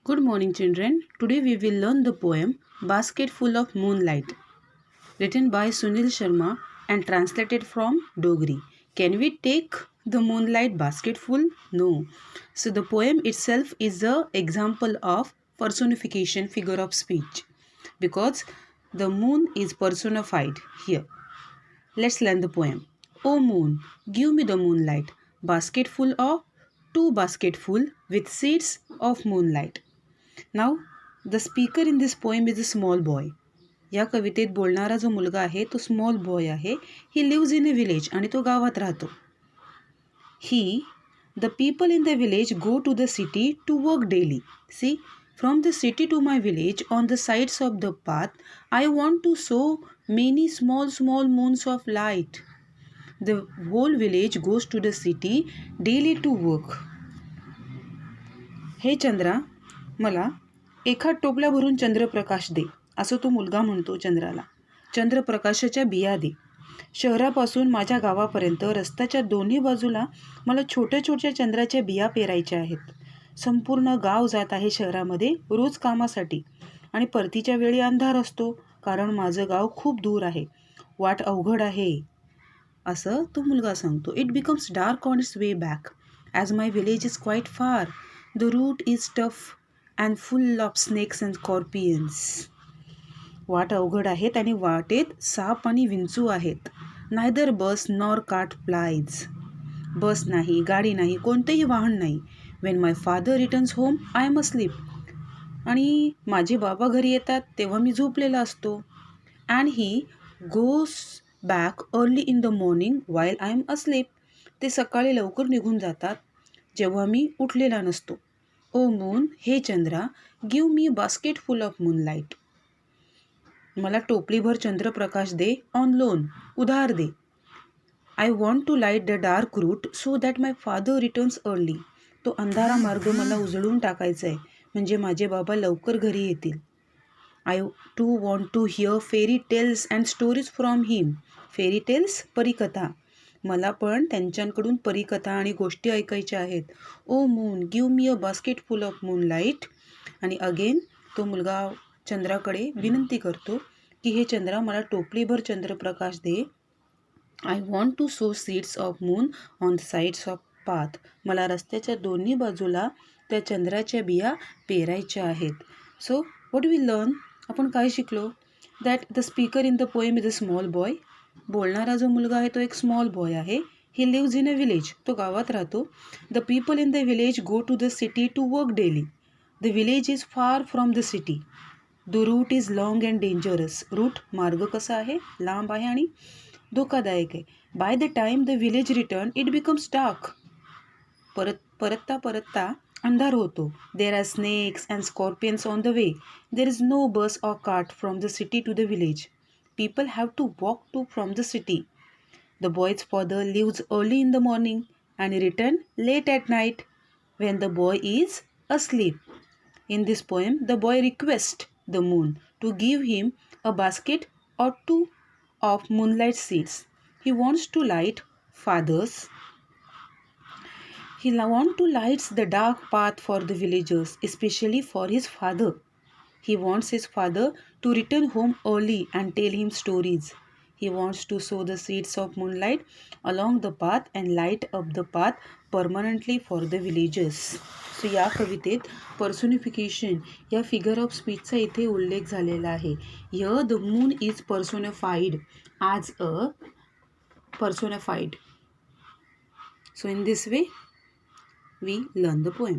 Good morning, children. Today we will learn the poem Basket Full of Moonlight, written by Sunil Sharma and translated from Dogri. Can we take the moonlight basketful? No. So the poem itself is a example of personification figure of speech because the moon is personified here. Let's learn the poem. O moon, give me the moonlight, basketful of two basketful with seeds of moonlight. Now the speaker in this poem is a small boy. या कवितेत बोलणारा जो मुलगा आहे तो small boy आहे. He lives in a village आणि तो गावात राहतो. He the people in the village go to the city to work daily. See from the city to my village on the sides of the path I want to sow many small small moons of light. The whole village goes to the city daily to work. हे चंद्रा, मला एखाद टोपला भरून चंद्रप्रकाश दे, असं तो मुलगा म्हणतो चंद्राला. चंद्रप्रकाशाच्या बिया दे. शहरापासून माझ्या गावापर्यंत रस्त्याच्या दोन्ही बाजूला मला छोट्या छोट्या चंद्राच्या बिया पेरायच्या आहेत. संपूर्ण गाव जात आहे शहरामध्ये रोज कामासाठी आणि परतीच्या वेळी अंधार असतो कारण माझं गाव खूप दूर आहे. वाट अवघड आहे, असं तो मुलगा सांगतो. It becomes dark on its way back as my village is quite far. The route is tough and full of snakes and scorpions. वाट अवघड आहेत आणि वाटेत साप आणि विंचू आहेत. Neither bus nor cart flies. Bus नाही, गाडी नाही, कोणतेही वाहन नाही. When my father returns home I am asleep. आणि माझे बाबा घरी येतात तेव्हा मी झोपलेला असतो. And he goes back early in the morning while I am asleep. ते सकाळी लवकर निघून जातात जेव्हा मी उठलेला नसतो. ओ मून, हे चंद्रा, give me basket full of moonlight. मला टोपलीभर चंद्रप्रकाश दे, ऑन लोन, उधार दे. I want to light the dark route so that my father returns early. तो अंधारा मार्ग मला उजळून टाकायचा आहे म्हणजे माझे बाबा लवकर घरी येतील. I too want to hear fairy tales and stories from him. Fairy tales, परीकथा. मला पण त्यांच्याकडून परीकथा आणि गोष्टी ऐकायच्या आहेत. O moon, give me a basket full of moonlight. आणि अगेन तो मुलगा चंद्राकडे विनंती करतो की हे चंद्रा, मला टोपलीभर चंद्रप्रकाश दे. I want to sow seeds of moon on the sides of path. मला रस्त्याच्या दोन्ही बाजूला त्या चंद्राच्या बिया पेरायच्या आहेत. सो व्हॉट वी लर्न, आपण काय शिकलो? That the speaker in the poem is a small boy. बोलणारा जो मुलगा आहे तो एक स्मॉल बॉय आहे. He lives in a village, तो गावात राहतो. The people in the village go to the city to work daily. The village is far from the city. The route is long and dangerous. Route, मार्ग कसा आहे, लांब आहे आणि धोकादायक आहे. By the time the village return it becomes dark. परतता अंधार होतो. There are snakes and scorpions on the way. There is no bus or cart from the city to the village. People have to walk to from the city. The boy's father leaves early in the morning and return late at night when the boy is asleep. In this poem, the boy requests the moon to give him a basket or two of moonlight seeds. He wants to light fathers. He wants to light the dark path for the villagers, especially for his father. He wants his father to return home early and tell him stories. He wants to sow the seeds of moonlight along the path and light up the path permanently for the villagers. So या कवितेत personification या figure of स्पीचचा इथे उल्लेख झालेला आहे. Here the moon is personified as a personified. So in this way we learn the poem.